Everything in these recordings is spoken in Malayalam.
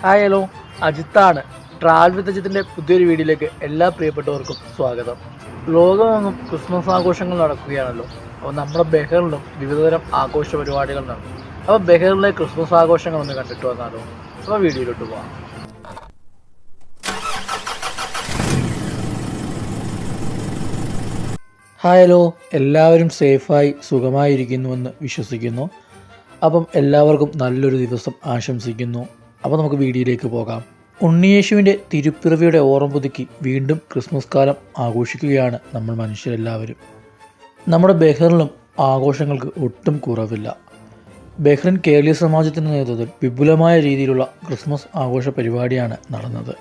ഹായ് ഹലോ, അജിത്താണ്. ട്രാവൽ വിത്ത് അജിത്തിൻ്റെ പുതിയൊരു വീഡിയോയിലേക്ക് എല്ലാ പ്രിയപ്പെട്ടവർക്കും സ്വാഗതം. ലോകമെങ്ങും ക്രിസ്മസ് ആഘോഷങ്ങൾ നടക്കുകയാണല്ലോ. അപ്പോൾ നമ്മുടെ ബഹറിലും വിവിധതരം ആഘോഷ പരിപാടികൾ നടക്കും. അപ്പോൾ ബഹറിലെ ക്രിസ്മസ് ആഘോഷങ്ങൾ ഒന്ന് കണ്ടിട്ട് വന്നാലോ. അപ്പോൾ വീഡിയോയിലോട്ട് പോകാം. ഹായ് ഹലോ, എല്ലാവരും സേഫായി സുഖമായിരിക്കുന്നുവെന്ന് വിശ്വസിക്കുന്നു. അപ്പം എല്ലാവർക്കും നല്ലൊരു ദിവസം ആശംസിക്കുന്നു. അപ്പോൾ നമുക്ക് വീഡിയോയിലേക്ക് പോകാം. ഉണ്ണിയേശുവിൻ്റെ തിരുപ്പിറവിയുടെ ഓർമ്മ പുതുക്കി വീണ്ടും ക്രിസ്മസ് കാലം ആഘോഷിക്കുകയാണ് നമ്മൾ മനുഷ്യരെല്ലാവരും. നമ്മുടെ ബഹ്റിനിലും ആഘോഷങ്ങൾക്ക് ഒട്ടും കുറവില്ല. ബഹ്റിൻ കേരളീയ സമാജത്തിൻ്റെ നേതൃത്വത്തിൽ വിപുലമായ രീതിയിലുള്ള ക്രിസ്മസ് ആഘോഷ പരിപാടിയാണ് നടന്നത്.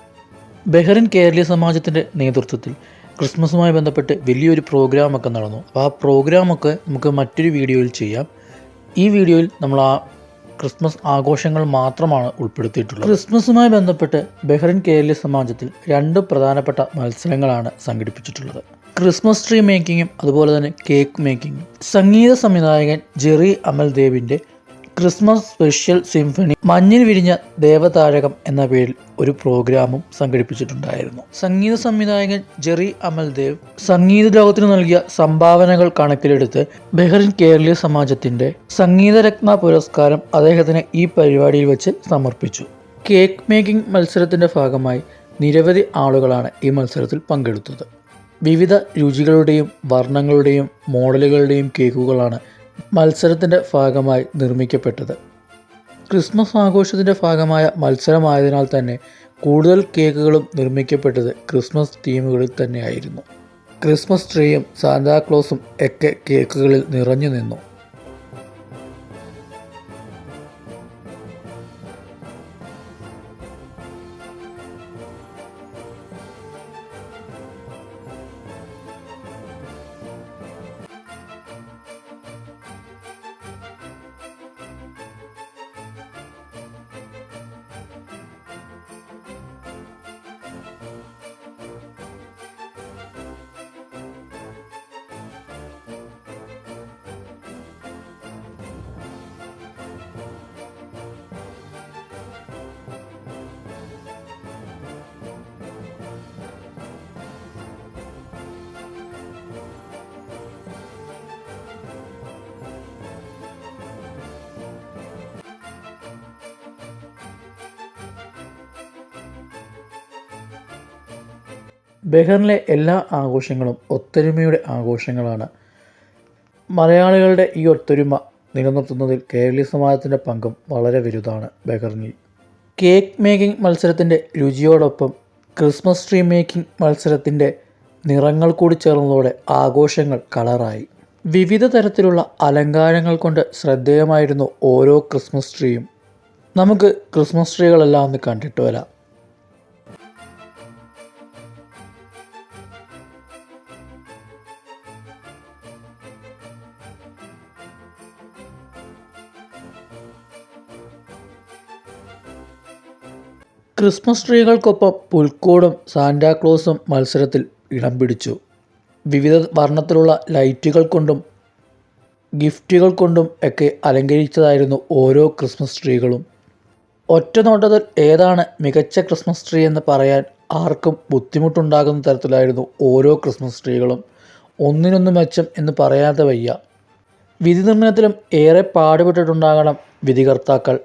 ബഹ്റിൻ കേരളീയ സമാജത്തിൻ്റെ നേതൃത്വത്തിൽ ക്രിസ്മസുമായി ബന്ധപ്പെട്ട് വലിയൊരു പ്രോഗ്രാമൊക്കെ നടന്നു. അപ്പോൾ ആ പ്രോഗ്രാമൊക്കെ നമുക്ക് മറ്റൊരു വീഡിയോയിൽ ചെയ്യാം. ഈ വീഡിയോയിൽ നമ്മൾ ആ ക്രിസ്മസ് ആഘോഷങ്ങൾ മാത്രമാണ് ഉൾപ്പെടുത്തിയിട്ടുള്ളത്. ക്രിസ്മസുമായി ബന്ധപ്പെട്ട് ബഹ്റിൻ കേരളീയ സമാജത്തിൽ രണ്ട് പ്രധാനപ്പെട്ട മത്സരങ്ങളാണ് സംഘടിപ്പിച്ചിട്ടുള്ളത്. ക്രിസ്മസ് ട്രീ മേക്കിങ്ങും അതുപോലെ തന്നെ കേക്ക് മേക്കിങ്ങും. സംഗീത സംവിധായകൻ ജെറി അമൽദേവിൻ്റെ ക്രിസ്മസ് സ്പെഷ്യൽ സിംഫണി മഞ്ഞിൽ വിരിഞ്ഞ ദേവതാരകം എന്ന പേരിൽ ഒരു പ്രോഗ്രാമും സംഘടിപ്പിച്ചിട്ടുണ്ടായിരുന്നു. സംഗീത സംവിധായകൻ ജെറി അമൽദേവ് സംഗീത ലോകത്തിന് നൽകിയ സംഭാവനകൾ കണക്കിലെടുത്ത് ബഹ്റിൻ കേരളീയ സമാജത്തിന്റെ സംഗീതരത്ന പുരസ്കാരം അദ്ദേഹത്തിന് ഈ പരിപാടിയിൽ വെച്ച് സമർപ്പിച്ചു. കേക്ക് മേക്കിംഗ് മത്സരത്തിന്റെ ഭാഗമായി നിരവധി ആളുകളാണ് ഈ മത്സരത്തിൽ പങ്കെടുത്തത്. വിവിധ രുചികളുടെയും വർണ്ണങ്ങളുടെയും മോഡലുകളുടെയും കേക്കുകളാണ് മത്സരത്തിൻ്റെ ഭാഗമായി നിർമ്മിക്കപ്പെട്ടത്. ക്രിസ്മസ് ആഘോഷത്തിൻ്റെ ഭാഗമായ മത്സരമായതിനാൽ തന്നെ കൂടുതൽ കേക്കുകളും നിർമ്മിക്കപ്പെട്ടത് ക്രിസ്മസ് തീമുകളിൽ തന്നെയായിരുന്നു. ക്രിസ്മസ് ട്രീയും സാന്താക്ലോസും ഒക്കെ കേക്കുകളിൽ നിറഞ്ഞു നിന്നു. ബഹ്റിനിലെ എല്ലാ ആഘോഷങ്ങളും ഒത്തൊരുമയുടെ ആഘോഷങ്ങളാണ്. മലയാളികളുടെ ഈ ഒത്തൊരുമ നിലനിർത്തുന്നതിൽ കേരളീയ സമാജത്തിൻ്റെ പങ്കും വളരെ വലുതാണ്. ബഹ്റിനിൽ കേക്ക് മേക്കിംഗ് മത്സരത്തിൻ്റെ രുചിയോടൊപ്പം ക്രിസ്മസ് ട്രീ മേക്കിംഗ് മത്സരത്തിൻ്റെ നിറങ്ങൾ കൂടി ചേർന്നതോടെ ആഘോഷങ്ങൾ കളറായി. വിവിധ തരത്തിലുള്ള അലങ്കാരങ്ങൾ കൊണ്ട് ശ്രദ്ധേയമായിരുന്നു ഓരോ ക്രിസ്മസ് ട്രീയും. നമുക്ക് ക്രിസ്മസ് ട്രീകളെല്ലാം ഒന്ന് കണ്ടിട്ട് വരാം. ക്രിസ്മസ് ട്രീകൾക്കൊപ്പം പുൽക്കൂടും സാന്റാക്ലോസും മത്സരത്തിൽ ഇടം പിടിച്ചു. വിവിധ വർണ്ണത്തിലുള്ള ലൈറ്റുകൾ കൊണ്ടും ഗിഫ്റ്റുകൾ കൊണ്ടും ഒക്കെ അലങ്കരിച്ചതായിരുന്നു ഓരോ ക്രിസ്മസ് ട്രീകളും. ഒറ്റ നോട്ടത്തിൽ ഏതാണ് മികച്ച ക്രിസ്മസ് ട്രീ എന്ന് പറയാൻ ആർക്കും ബുദ്ധിമുട്ടുണ്ടാകുന്ന തരത്തിലായിരുന്നു ഓരോ ക്രിസ്മസ് ട്രീകളും. ഒന്നിനൊന്ന് മെച്ചം എന്ന് പറയാതെ വയ്യ. വിധി നിർണ്ണയത്തിലും ഏറെ പാടുപെട്ടിട്ടുണ്ടാകണം വിധികർത്താക്കൾ.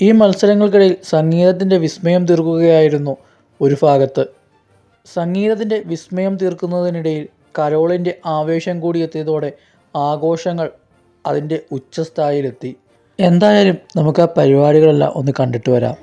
ഈ മത്സരങ്ങൾക്കിടയിൽ സംഗീതത്തിൻ്റെ വിസ്മയം തീർക്കുകയായിരുന്നു ഒരു ഭാഗത്ത്. സംഗീതത്തിൻ്റെ വിസ്മയം തീർക്കുന്നതിനിടയിൽ കരോളിൻ്റെ ആവേശം കൂടി എത്തിയതോടെ ആഘോഷങ്ങൾ അതിൻ്റെ ഉച്ചസ്ഥായിയിലെത്തി. എന്തായാലും നമുക്ക് ആ പരിപാടികളെല്ലാം ഒന്ന് കണ്ടിട്ട് വരാം.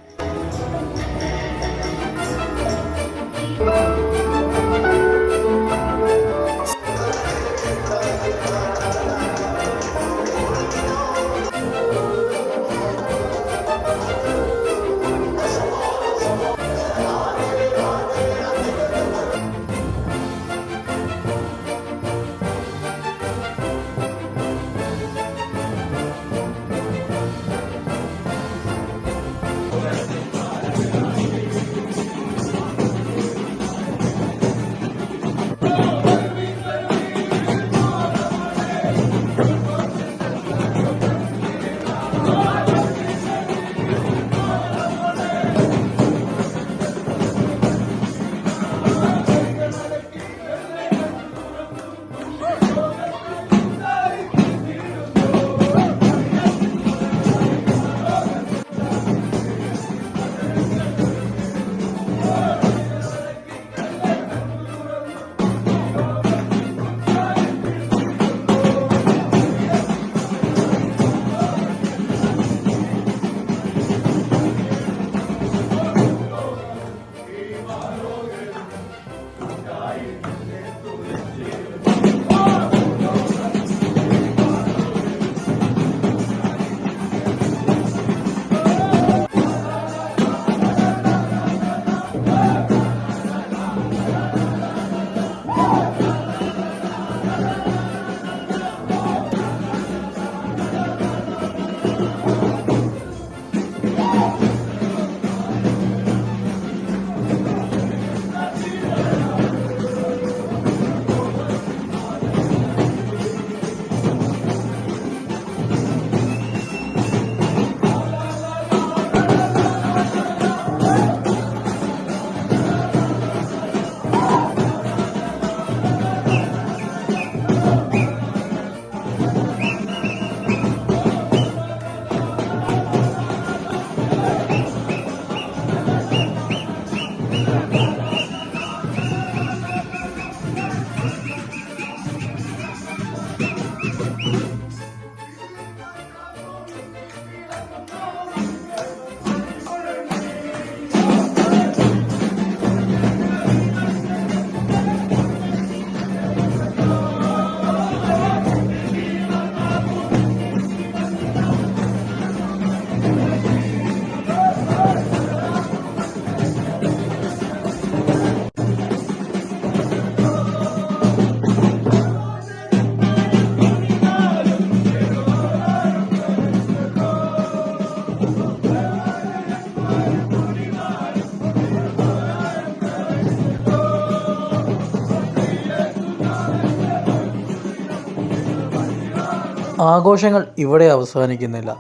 ആഘോഷങ്ങൾ ഇവിടെ അവസാനിക്കുന്നില്ല.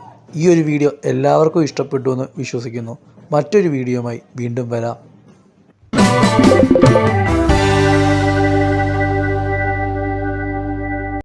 ഈ ഒരു വീഡിയോ എല്ലാവർക്കും ഇഷ്ടപ്പെട്ടു എന്ന് വിശ്വസിക്കുന്നു. മറ്റൊരു വീഡിയോയുമായി വീണ്ടും വരാം.